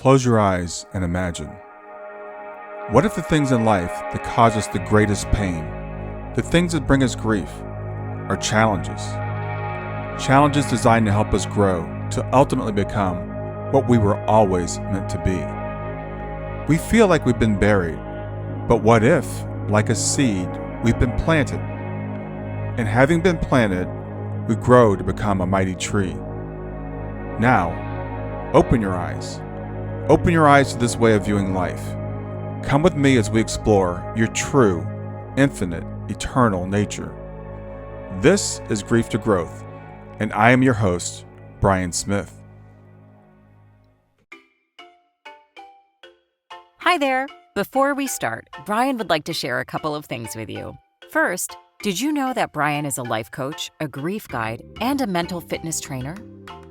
Close your eyes and imagine. What if the things in life that cause us the greatest pain, the things that bring us grief, are challenges? Challenges designed to help us grow, to ultimately become what we were always meant to be. We feel like we've been buried, but what if, like a seed, we've been planted? And having been planted, we grow to become a mighty tree. Now, open your eyes. Open your eyes to this way of viewing life. Come with me as we explore your true, infinite, eternal nature. This is Grief to Growth, and I am your host, Brian Smith. Hi there. Before we start, Brian would like to share a couple of things with you. First, did you know that Brian is a life coach, a grief guide, and a mental fitness trainer?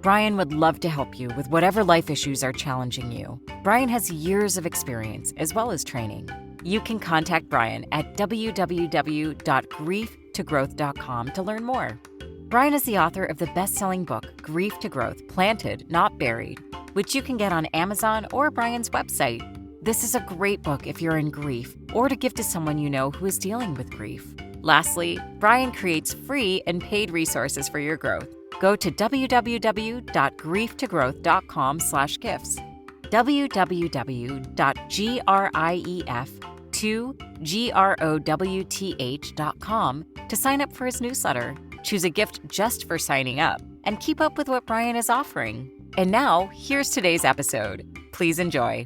Brian would love to help you with whatever life issues are challenging you. Brian has years of experience as well as training. You can contact Brian at www.grieftogrowth.com to learn more. Brian is the author of the best-selling book, Grief to Growth, Planted, Not Buried, which you can get on Amazon or Brian's website. This is a great book if you're in grief or to give to someone you know who is dealing with grief. Lastly, Brian creates free and paid resources for your growth. Go to www.grieftogrowth.com/gifts, www.grief2growth.com to sign up for his newsletter. Choose a gift just for signing up and keep up with what Brian is offering. And now, here's today's episode. Please enjoy.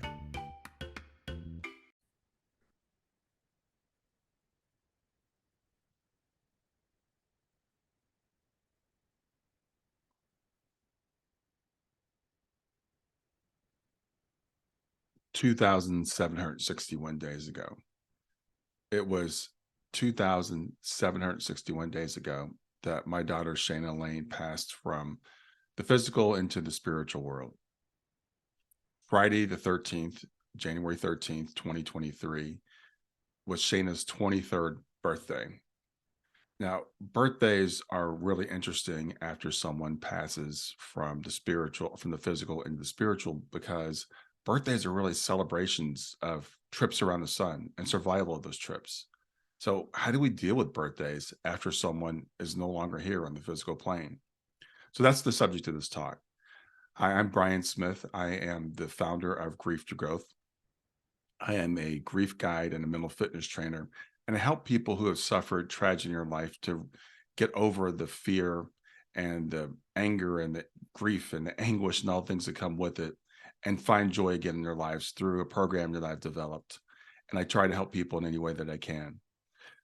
(2,761 days ago. It was 2,761 days ago that my daughter Shayna Lane passed from the physical into the spiritual world. Friday the 13th, January 13th, 2023, was Shayna's 23rd birthday. Now, birthdays are really interesting after someone passes from the physical into the spiritual, because birthdays are really celebrations of trips around the sun and survival of those trips. So, how do we deal with birthdays after someone is no longer here on the physical plane? So, that's the subject of this talk. Hi, I'm Brian Smith. I am the founder of Grief to Growth. I am a grief guide and a mental fitness trainer, and I help people who have suffered tragedy in their life to get over the fear and the anger and the grief and the anguish and all the things that come with it, and find joy again in their lives through a program that I've developed. And I try to help people in any way that I can.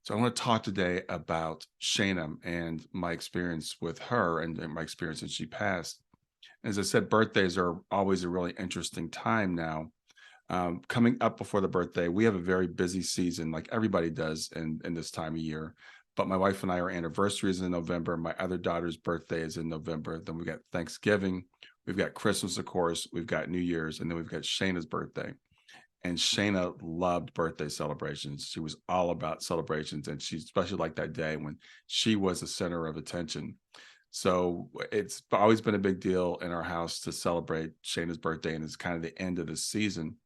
So I want to talk today about Shayna and my experience with her and my experience since she passed. As I said, birthdays are always a really interesting time now. Coming up before the birthday, we have a very busy season, like everybody does in this time of year. But my wife and I, our anniversary is in November. My other daughter's birthday is in November. Then we got Thanksgiving. We've got Christmas, of course. We've got New Year's, and then we've got Shayna's birthday. And Shayna loved birthday celebrations. She was all about celebrations, and she especially liked that day when she was the center of attention. So it's always been a big deal in our house to celebrate Shayna's birthday, and it's kind of the end of the season.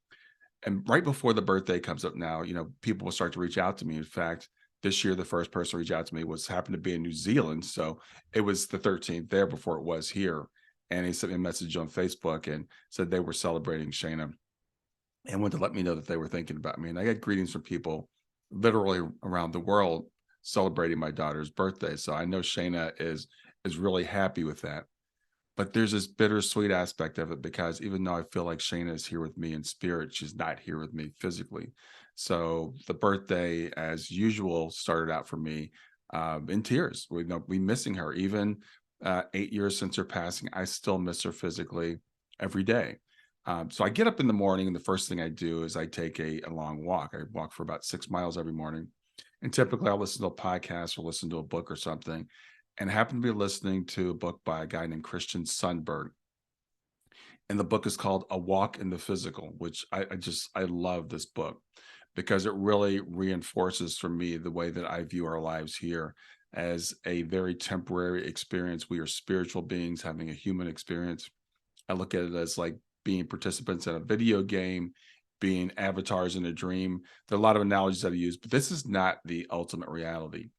And right before the birthday comes up now, people will start to reach out to me. In fact, this year, the first person to reach out to me happened to be in New Zealand. So it was the 13th there before it was here. And he sent me a message on Facebook and said they were celebrating Shayna and wanted to let me know that they were thinking about me. And I got greetings from people literally around the world celebrating my daughter's birthday. So I know Shayna is really happy with that. But there's this bittersweet aspect of it, because even though I feel like Shayna is here with me in spirit, she's not here with me physically. So the birthday, as usual, started out for me in tears. We missing her. Even 8 years since her passing, I still miss her physically every day. So I get up in the morning, and the first thing I do is I take a long walk. I walk for about 6 miles every morning. And typically I'll listen to a podcast or listen to a book or something. And I happened to be listening to a book by a guy named Christian Sundberg. And the book is called A Walk in the Physical, which I love this book, because it really reinforces for me the way that I view our lives here as a very temporary experience. We are spiritual beings having a human experience. I look at it as like being participants in a video game, being avatars in a dream. There are a lot of analogies that I use, but this is not the ultimate reality.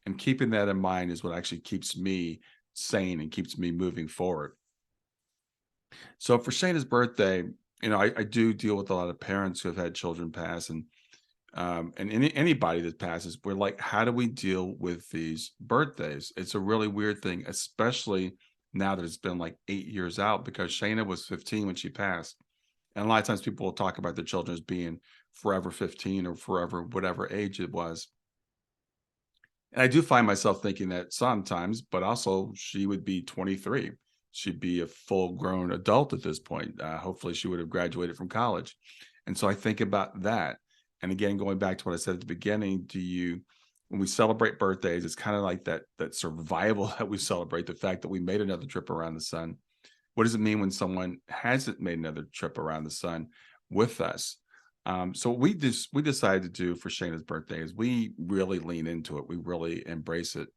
And keeping that in mind is what actually keeps me sane and keeps me moving forward. So for Shayna's birthday, I do deal with a lot of parents who have had children pass, and anybody that passes. We're like, how do we deal with these birthdays? It's a really weird thing, especially now that it's been like 8 years out, because Shayna was 15 when she passed. And a lot of times people will talk about their children as being forever 15 or forever whatever age it was. And I do find myself thinking that sometimes, but also she would be 23. She'd be a full grown adult at this point. Hopefully, she would have graduated from college. And so I think about that. And again, going back to what I said at the beginning, when we celebrate birthdays, it's kind of like that survival that we celebrate, the fact that we made another trip around the sun. What does it mean when someone hasn't made another trip around the sun with us? So we decided to do for Shayna's birthday is we really lean into it. We really embrace it.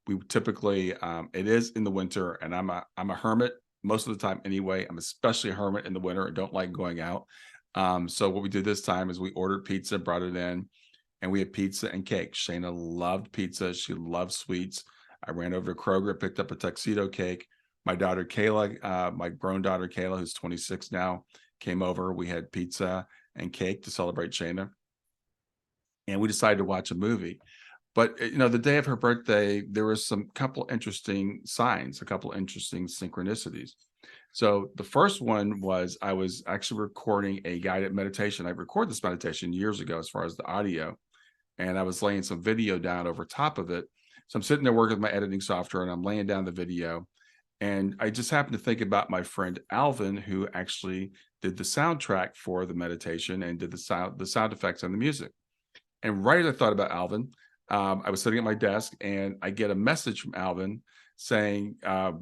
We typically it is in the winter, and I'm a hermit most of the time anyway. I'm especially a hermit in the winter. I don't like going out. So what we did this time is we ordered pizza, brought it in, and we had pizza and cake. Shayna loved pizza. She loved sweets. I ran over to Kroger, picked up a tuxedo cake. My daughter Kayla, my grown daughter Kayla, who's 26 now, came over. We had pizza and cake to celebrate Shayna, and we decided to watch a movie. But the day of her birthday, there was some couple interesting signs, a couple interesting synchronicities. So the first one was I was actually recording a guided meditation. I recorded this meditation years ago as far as the audio, and I was laying some video down over top of it. So I'm sitting there working with my editing software, and I'm laying down the video. And I just happened to think about my friend Alvin, who actually did the soundtrack for the meditation and did the sound effects and the music. And right as I thought about Alvin, I was sitting at my desk, and I get a message from Alvin saying, I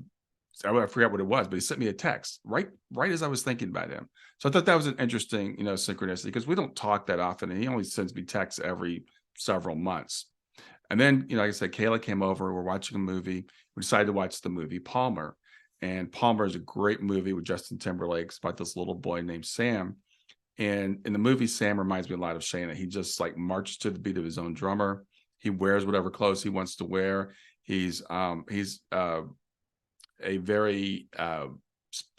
forgot what it was, but he sent me a text right as I was thinking about him. So I thought that was an interesting, synchronicity, because we don't talk that often, and he only sends me texts every several months. And then, like I said, Kayla came over. We're watching a movie. We decided to watch the movie Palmer. And Palmer is a great movie with Justin Timberlake. It's about this little boy named Sam. And in the movie, Sam reminds me a lot of Shayna. He just like marches to the beat of his own drummer. He wears whatever clothes he wants to wear. He's a very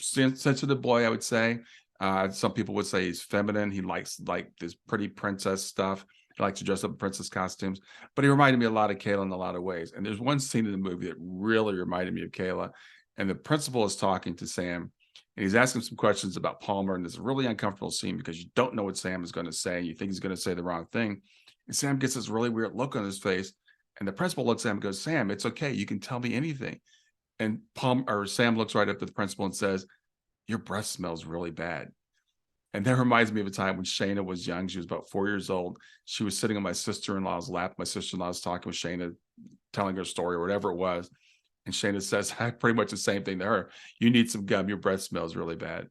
sensitive boy, I would say. Some people would say he's feminine. He likes like this pretty princess stuff. He likes to dress up in princess costumes, but he reminded me a lot of Kayla in a lot of ways. And there's one scene in the movie that really reminded me of Kayla. And the principal is talking to Sam, and he's asking some questions about Palmer. And it's a really uncomfortable scene because you don't know what Sam is going to say. You think he's going to say the wrong thing. And Sam gets this really weird look on his face. And the principal looks at him and goes, "Sam, it's okay. You can tell me anything." And Sam looks right up to the principal and says, "Your breath smells really bad." And that reminds me of a time when Shayna was young. She was about 4 years old. She was sitting on my sister-in-law's lap. My sister-in-law was talking with Shayna, telling her story or whatever it was. And Shayna says pretty much the same thing to her. "You need some gum. Your breath smells really bad."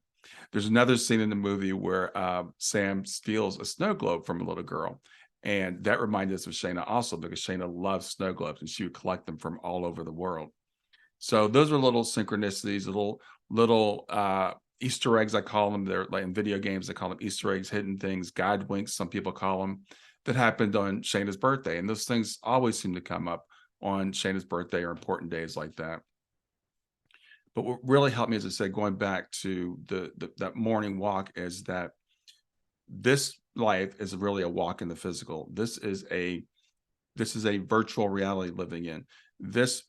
There's another scene in the movie where Sam steals a snow globe from a little girl. And that reminded us of Shayna also, because Shayna loves snow globes and she would collect them from all over the world. So those are little synchronicities, little Easter eggs, I call them. They're like in video games, they call them Easter eggs, hidden things, God winks, some people call them, that happened on Shayna's birthday. And those things always seem to come up on Shayna's birthday or important days like that. But what really helped me, as I said, going back to that morning walk, is that this life is really a walk in the physical. This is a virtual reality living in. This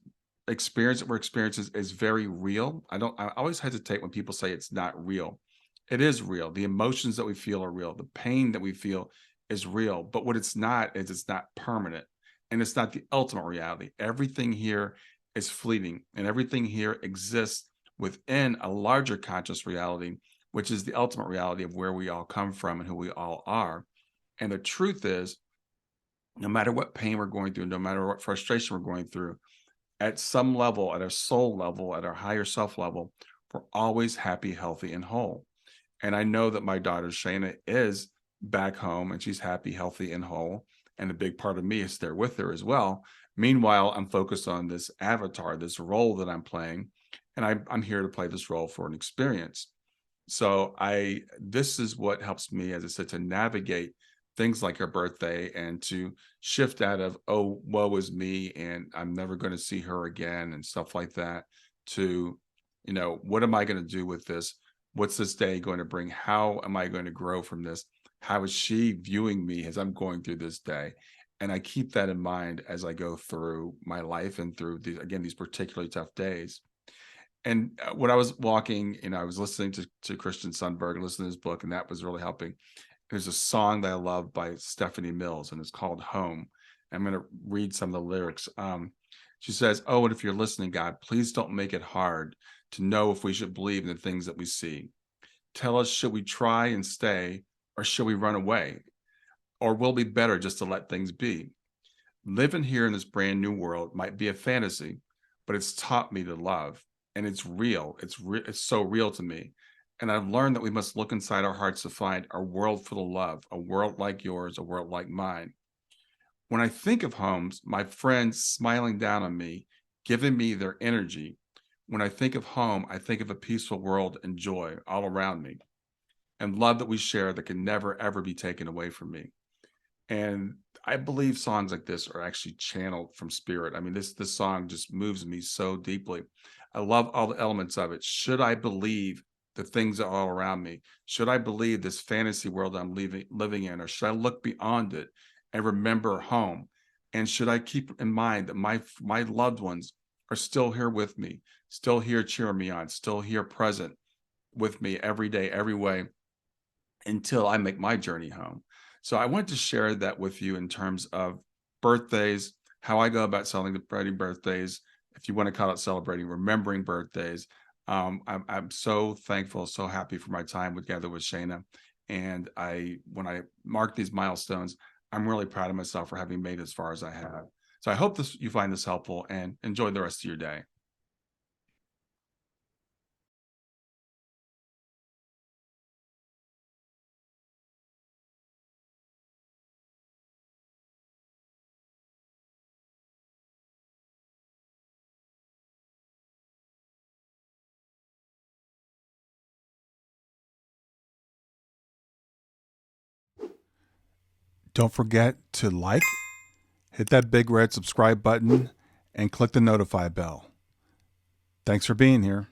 experience that we're experiencing is very real. I always hesitate when people say it's not real. It is real. The emotions that we feel are real. The pain that we feel is real. But what it's not is it's not permanent, and it's not the ultimate reality. Everything here is fleeting, and everything here exists within a larger conscious reality, which is the ultimate reality of where we all come from and who we all are. And the truth is, no matter what pain we're going through, no matter what frustration we're going through, at some level, at our soul level, at our higher self level, we're always happy, healthy, and whole. And I know that my daughter Shayna is back home, and she's happy, healthy, and whole. And a big part of me is there with her as well. Meanwhile, I'm focused on this avatar, this role that I'm playing, and I'm here to play this role for an experience. So this is what helps me, as I said, to navigate things like her birthday and to shift out of, oh, woe is me, and I'm never going to see her again and stuff like that, to, what am I going to do with this? What's this day going to bring? How am I going to grow from this? How is she viewing me as I'm going through this day? And I keep that in mind as I go through my life and through these particularly tough days. And when I was walking, I was listening to Christian Sundberg and listening to his book, and that was really helping. There's a song that I love by Stephanie Mills, and it's called Home. I'm going to read some of the lyrics. She says, "Oh, and if you're listening, God, please don't make it hard to know if we should believe in the things that we see. Tell us, should we try and stay, or should we run away? Or will it be better just to let things be? Living here in this brand new world might be a fantasy, but it's taught me to love, and it's real. It's so real to me. And I've learned that we must look inside our hearts to find a world full of love, a world like yours, a world like mine. When I think of homes, my friends smiling down on me, giving me their energy. When I think of home, I think of a peaceful world and joy all around me, and love that we share that can never, ever be taken away from me." And I believe songs like this are actually channeled from spirit. I mean, this song just moves me so deeply. I love all the elements of it. Should I believe the things that are all around me? Should I believe this fantasy world I'm living in, or should I look beyond it and remember home? And should I keep in mind that my loved ones are still here with me, still here cheering me on, still here present with me every day, every way, until I make my journey home. So I wanted to share that with you in terms of birthdays, how I go about celebrating birthdays. If you want to call it celebrating, remembering birthdays. I'm so thankful, so happy for my time together with Shayna. And when I mark these milestones, I'm really proud of myself for having made it as far as I have. So I hope you find this helpful, and enjoy the rest of your day. Don't forget to like, hit that big red subscribe button, and click the notify bell. Thanks for being here.